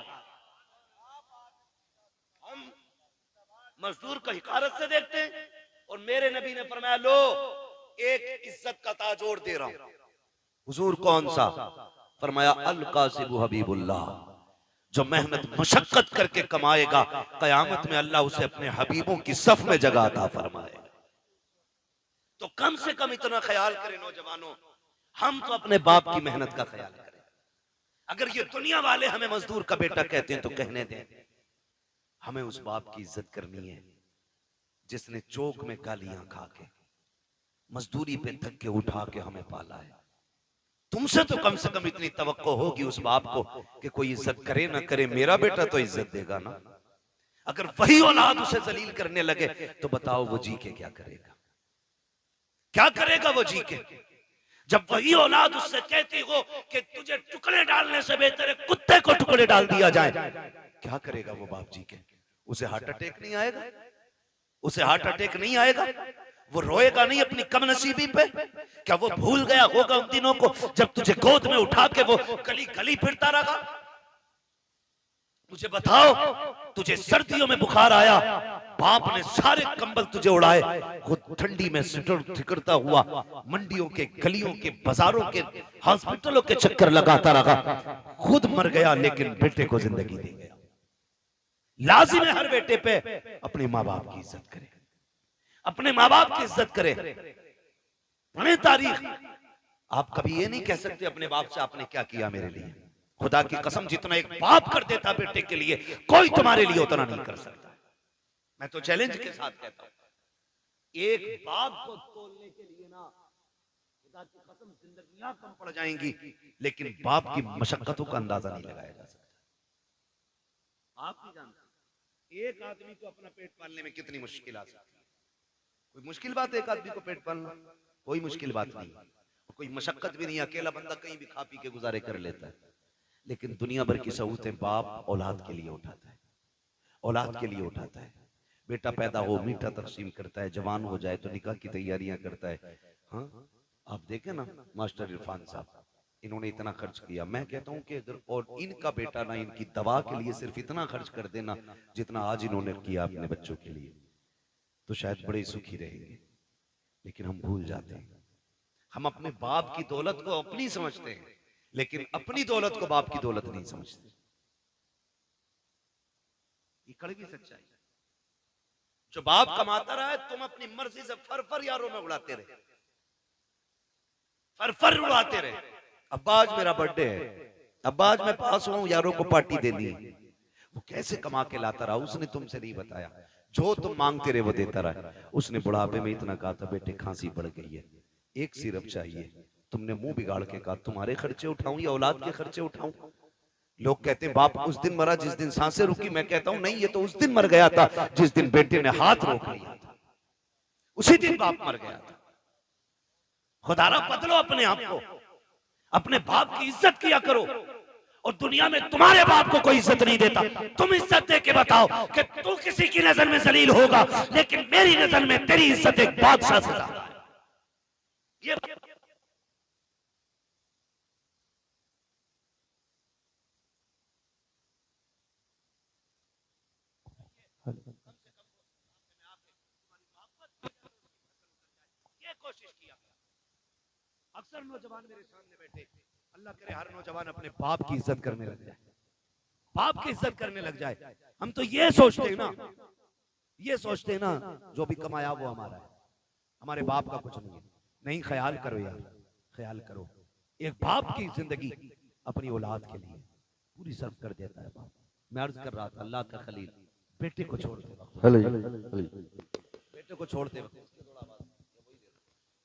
हम मजदूर को हिकारत से देखते हैं, और मेरे नबी ने फरमाया लो एक इज्जत का ताज और दे रहा हूं। हुजूर कौन सा? फरमाया अल कासिबु हबीबुल्लाह, जो मेहनत मशक्कत करके कमाएगा, कयामत में अल्लाह उसे अपने हबीबों की सफ में जगह अता फरमाएगा। तो कम से कम इतना ख्याल करें नौजवानों, हम तो अपने बाप की मेहनत का ख्याल करें। अगर ये दुनिया वाले हमें मजदूर का बेटा कहते हैं तो कहने दें, हमें उस बाप की इज्जत करनी है जिसने चौक में गालियां खा के, मजदूरी पे थक के उठा के हमें पाला है। तुमसे तो कम से कम इतनी तवक्को होगी उस बाप को कि कोई इज्जत करे ना करे, मेरा बेटा तो इज्जत देगा ना। अगर वही औलाद उसे जलील करने लगे तो बताओ वो जी के क्या करेगा? क्या करेगा वो जी के? जब वही औलाद उससे कहती हो कि तुझे टुकड़े डालने से बेहतर है कुत्ते को टुकड़े डाल दिया जाए, क्या करेगा वो बाप जी के? उसे हार्ट अटैक नहीं आएगा? उसे हार्ट अटैक नहीं आएगा? वो रोएगा नहीं अपनी कमनसीबी पे? क्या वो भूल गया होगा उन दिनों को जब तुझे गोद में उठा के वो गली गली फिरता रहा? मुझे बताओ, तुझे सर्दियों में बुखार आया, बाप ने सारे कंबल तुझे उड़ाए, खुद ठंडी में सिकड़ता हुआ मंडियों के, गलियों के, बाजारों के, हॉस्पिटलों के चक्कर लगाता रहा, खुद मर गया लेकिन बेटे को जिंदगी दे गया। लाजिम है हर बेटे पे अपने माँ बाप की इज्जत करे, अपने माँ बाप की इज्जत करे। पढ़े तारीख, आप कभी ये नहीं कह सकते अपने बाप से आपने क्या किया मेरे लिए। खुदा की कसम, जितना एक बाप कर देता बेटे के लिए, कोई तुम्हारे लिए उतना नहीं कर सकता। मैं तो चैलेंज के साथ कहता हूं, एक बाप को तोलने के लिए ना खुदा की कसम जिंदगियां कम पड़ जाएंगी, लेकिन बाप की मशक्कतों का अंदाजा नहीं लगाया जा सकता। आप नहीं जानते एक आदमी को अपना पेट पालने में कितनी मुश्किल आ सकती है। कोई मुश्किल बात है एक आदमी को पेट पालना? कोई मुश्किल बात नहीं, कोई मशक्कत भी नहीं। अकेला बंदा कहीं भी खा पी के गुजारे कर लेता है, लेकिन दुनिया भर की सहूलतें बाप औलाद के लिए उठाता है, औलाद के लिए उठाता है। बेटा पैदा हो मीठा तकसीम करता है, जवान हो जाए तो निकाह की तैयारियां करता है। हाँ, आप देखें ना मास्टर इरफान साहब, इन्होंने इतना खर्च किया। मैं कहता हूं कि अगर और इनका बेटा ना इनकी दवा के लिए सिर्फ इतना खर्च कर देना जितना आज इन्होंने किया अपने बच्चों के लिए, तो शायद बड़े सुखी रहेंगे। लेकिन हम भूल जाते हैं, हम अपने बाप की दौलत को अपनी समझते हैं, लेकिन अपनी दौलत को बाप की दौलत नहीं समझते। ये कड़वी सच्चाई। जो बाप कमाता रहा है, तुम अपनी मर्जी से फर यारों में उड़ाते रहे, फर उड़ाते रहे। अब्बा आज मेरा बर्थडे है, अब्बा आज मैं पास हूं, यारों को पार्टी देनी है। वो कैसे कमा के लाता रहा उसने तुमसे नहीं बताया। जो तुम मांगते रहे वो देता रहा। उसने बुढ़ापे में इतना कहा था, बेटे खांसी बढ़ गई है, एक सिरप चाहिए। तुमने मुंह बिगाड़ के कहा तुम्हारे खर्चे उठाऊं या औलाद के खर्चे उठाऊं? लोग कहते हैं बाप उस दिन मरा जिस दिन सांसें रुकी। मैं कहता हूं नहीं, ये तो उस दिन मर गया था जिस दिन बेटे ने हाथ रोक लिया था, उसी दिन बाप मर गया था। खुदारा बदलो अपने आप को, अपने बाप की इज्जत किया करो। और दुनिया में तुम्हारे बाप को कोई इज्जत नहीं देता, तुम इज्जत दे के बताओ कि तू किसी की नजर में जलील होगा, लेकिन मेरी नजर में तेरी इज्जत एक बादशाह से ज्यादा है। ये कोशिश किया। अक्सर नौजवान मेरे सामने बैठे, अल्लाह करे हर नौजवान अपने बाप की इज्जत करने लग जाए, बाप की इज्जत करने लग जाए। हम तो ये सोचते हैं ना, ये सोचते हैं ना जो भी कमाया वो हमारा है, हमारे बाप का कुछ नहीं है। नहीं, ख्याल करो यार, ख्याल करो। एक बाप की जिंदगी अपनी औलाद के लिए पूरी सर्व कर देता है बाप। मैं अर्ज कर रहा था, अल्लाह का खलील बेटे को छोड़ते वक्त, बेटे को छोड़ते वक्त,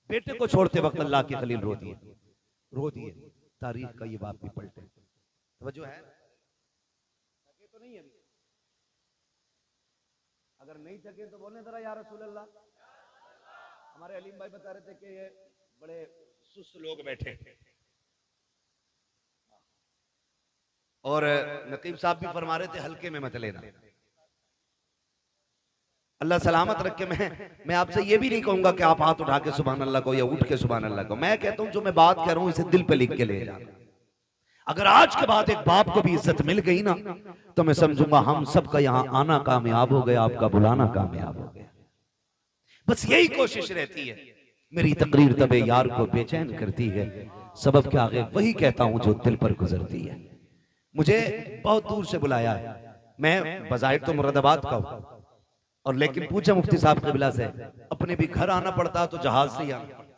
बेटे को छोड़ते वक्त अल्लाह की खलील रो दिए, रो दिए। तारीख का ये बाप भी पलटे। तवज्जो है? तो नहीं है, अगर नहीं थके तो बोलने जरा या रसूल अल्लाह। हमारे अलीम भाई बता रहे थे कि ये बड़े सुस्त लोग बैठे, और नकीब साहब भी फरमा रहे थे हल्के में मत लेना। अल्लाह सलामत रखे। मैं आपसे ये भी नहीं कहूंगा कि आप हाथ उठा के सुभान अल्लाह को या उठ के सुभान अल्लाह को। मैं कहता हूं जो मैं बात कह रहा हूं इसे दिल पे लिख के ले जाना। अगर आज के बाद एक बाप को भी इज्जत मिल गई ना तो मैं समझूंगा हम सबका यहाँ आना कामयाब हो गया, आपका बुलाना कामयाब हो गया। बस यही कोशिश रहती है। मेरी तकरीर तबे यार को बेचैन करती है, सबब के आगे वही कहता हूं जो दिल पर गुजरती है। मुझे बहुत दूर से बुलाया है, मैं बज़ाहिर तो मुरादाबाद का हूं, और लेकिन पूछा मुफ्ती साहब क़िबला से, अपने भी घर आना पड़ता तो जहाज से ही आना पड़ता,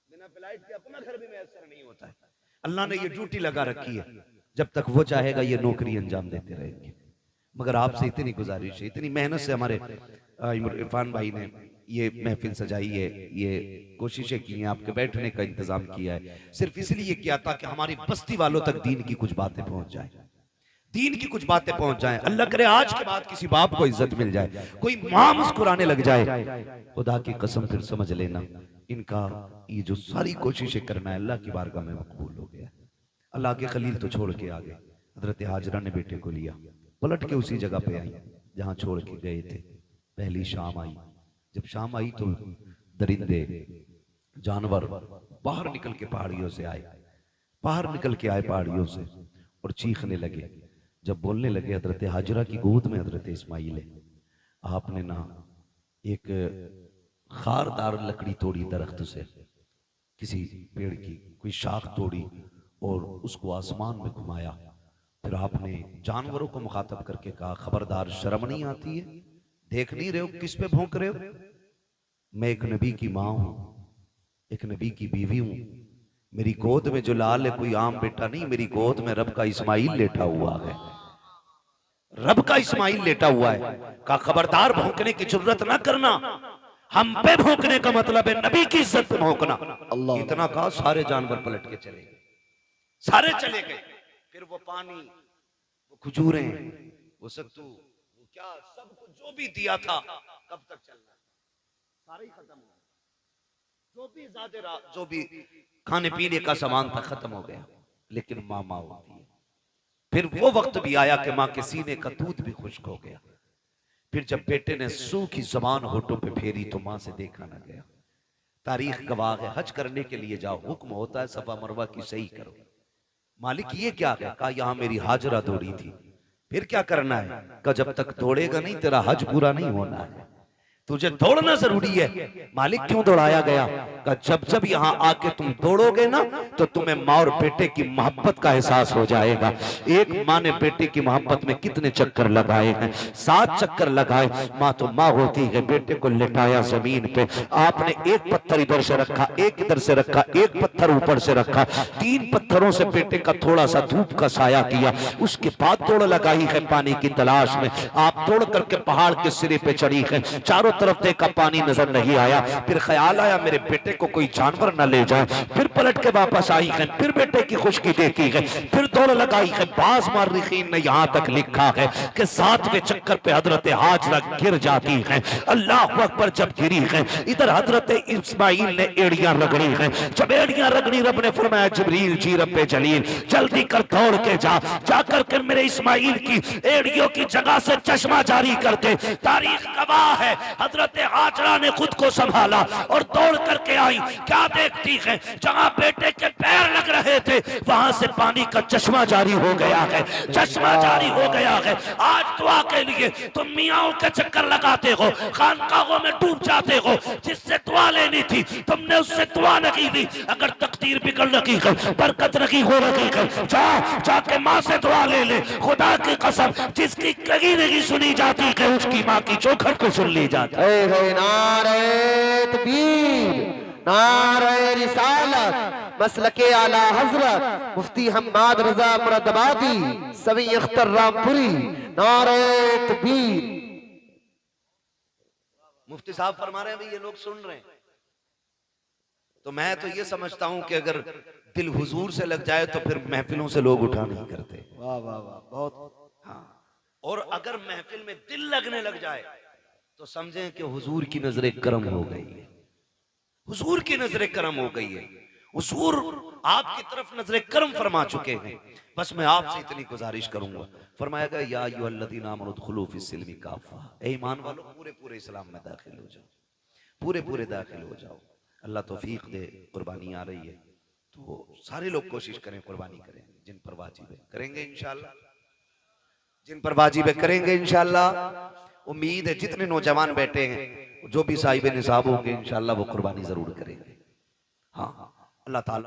बिना फ्लाइट के अपना घर भी मैसर नहीं होता है। अल्लाह ने ये ड्यूटी लगा रखी है, जब तक वो चाहेगा ये नौकरी अंजाम देते रहेंगे। मगर आपसे इतनी गुजारिश है, इतनी मेहनत से हमारे इरफान भाई ने ये महफिल सजाई है, ये कोशिशें की हैं, आपके बैठने का इंतजाम किया है, सिर्फ इसलिए किया था कि हमारी बस्ती वालों तक दीन की कुछ बातें पहुंच जाए, दीन की कुछ बातें पहुंच जाएं। अल्लाह करे आज के बाद किसी बाप को इज्जत मिल जाए, कोई मां मुस्कुराने लग जाए, खुदा की कसम फिर समझ लेना इनका ये जो सारी कोशिशें करना है अल्लाह की बारगाह में मकबूल हो गया। अल्लाह के खलील तो छोड़ के आ गए, हजरत हाजरा ने बेटे को लिया, पलट के उसी जगह पे आई जहां छोड़ के गए थे। पहली शाम आई, जब शाम आई तो दरिंदे जानवर बाहर निकल के पहाड़ियों से आए, बाहर निकल के आए पहाड़ियों से और चीखने लगे। जब बोलने लगे, हजरत हाजरा की गोद में हजरत इस्माइल है, आपने ना एक खारदार लकड़ी तोड़ी दरख्त से, किसी पेड़ की कोई शाख तोड़ी और उसको आसमान में घुमाया। फिर आपने जानवरों को मुखातब करके कहा, खबरदार शर्म नहीं आती है, देख नहीं रहे हो किस पे भौंक रहे हो? मैं एक नबी की माँ हूं, एक नबी की बीवी हूं, मेरी गोद में जो लाल है कोई आम बेटा नहीं, मेरी गोद में रब का इस्माइल लेटा हुआ है, रब का इस्माइल लेटा हुआ है। कहा खबरदार भौंकने की जरूरत ना करना, हम पे भौंकने का मतलब है नबी की इज्जत पे भौंकना। अल्लाह इतना कहा, सारे जानवर पलट के चले गए, सारे चले गए। फिर वो पानी, वो खजूरें, वो सत्तू, वो क्या सब कुछ जो भी दिया था कब तक चलना, सारे ही खत्म हो गए। जो भी ज्यादा जो भी खाने पीने का सामान था खत्म हो गया। लेकिन माँ माँ होती है। फिर वो वक्त भी आया कि माँ के सीने का दूध भी खुश्क हो गया। फिर जब बेटे ने सूखी जबान होठों पे फेरी तो माँ से देखा ना गया। तारीख गवाह है, हज करने के लिए जाओ, हुक्म होता है सफा मरवा की सही करो। मालिक ये क्या है? कहा यहाँ मेरी हाजरा दौड़ी थी। फिर क्या करना है? कहा जब तक दौड़ेगा नहीं तेरा हज पूरा नहीं होना है, तुझे दौड़ना जरूरी है। मालिक क्यों दौड़ाया गया? कहा जब जब यहाँ आके तुम दौड़ोगे ना तो तुम्हें माँ और बेटे की मोहब्बत का एहसास हो जाएगा। एक माँ ने बेटे की मोहब्बत में कितने चक्कर लगाए हैं, 7 चक्कर लगाए। माँ तो माँ होती है। बेटे को लिटाया जमीन पे, आपने एक पत्थर इधर से रखा, एक इधर से रखा, एक पत्थर ऊपर से रखा, 3 पत्थरों से बेटे का थोड़ा सा धूप का साया किया। उसके बाद दौड़ लगाई है पानी की तलाश में। आप दौड़ करके पहाड़ के सिरे पे चढ़ी है, चारों तरफ देखा पानी नजर नहीं आया। फिर ख्याल आया मेरे बेटे को कोई जानवर न ले जाए। फिर पलट के वापस आई है, फिर बेटे की खुशकी देखी है, फिर दौड़ लगाई है। बाज मार्रिखीन ने यहाँ तक लिखा है कि 7वें चक्कर पे हजरत हाजरा गिर जाती है। अल्लाह अकबर जब गिरी है, इधर हजरत इस्माइल ने एड़ियां रगड़ी है। जब एड़ियां रगड़ी, रब ने फरमाया जिब्रील जी रब्बे जलील जल्दी कर दौड़ के जा कर मेरे इस्माइल की एड़ियों की जगह से चश्मा जारी करके। तारीख गवाह है हजरत हाजरा ने खुद को संभाला और दौड़ करके आई, क्या देखती है? जहां बेटे के पैर लग रहे थे वहां से पानी का चश्मा जारी हो गया है, चश्मा जारी हो गया है। आज दुआ के लिए तुम मियाओं के चक्कर लगाते हो, खानकाहों में डूब जाते हो, जिससे दुआ लेनी थी तुमने उससे दुआ नहीं दी। अगर तकदीर बिगड़ रही है, बरकत नहीं हो रही है, जाके माँ से दुआ ले ले। खुदा की कसम, जिसकी कहीं नहीं सुनी जाती है उसकी माँ की चौखट को सुन ली जाती है। नारे तकबीर, नारे रिसालत, मसलके आला हजरत मुफ्ती हम्माद रजा मुरादाबादी सवी अख्तर रामपुरी। नारे तकबीर। मुफ्ती साहब फरमा रहे हैं भाई ये लोग सुन रहे हैं, तो मैं तो ये समझता हूं कि अगर दिल हुजूर से लग जाए तो फिर महफिलों से लोग उठा नहीं करते। वाह वाह वाह, बहुत। हाँ, और अगर महफिल में दिल लगने लग जाए तो समझें कि हुजूर की नजर करम हो गई है, हुजूर की नजर करम हो गई है, हुजूर आपकी तरफ नजर करम फरमा चुके हैं। बस मैं आपसे इतनी गुजारिश करूंगा, फरमाया गया या अय्युहल्लज़ीना आमनू उदखुलू फिस्सिल्मि काफ़ा, ए ईमान वालों पूरे पूरे इस्लाम में दाखिल हो जाओ, पूरे पूरे दाखिल हो जाओ। अल्लाह तौफीक दे। कुर्बानी आ रही है तो सारे लोग कोशिश करें, कुर्बानी करें, जिन पर वाजिब है करेंगे इंशाअल्लाह, जिन पर वाजिब है करेंगे इंशाअल्लाह। उम्मीद है जितने नौजवान बैठे हैं जो भी साहिब निसाब होंगे इंशाअल्लाह वो कुर्बानी जरूर करेंगे। हाँ, अल्लाह ताला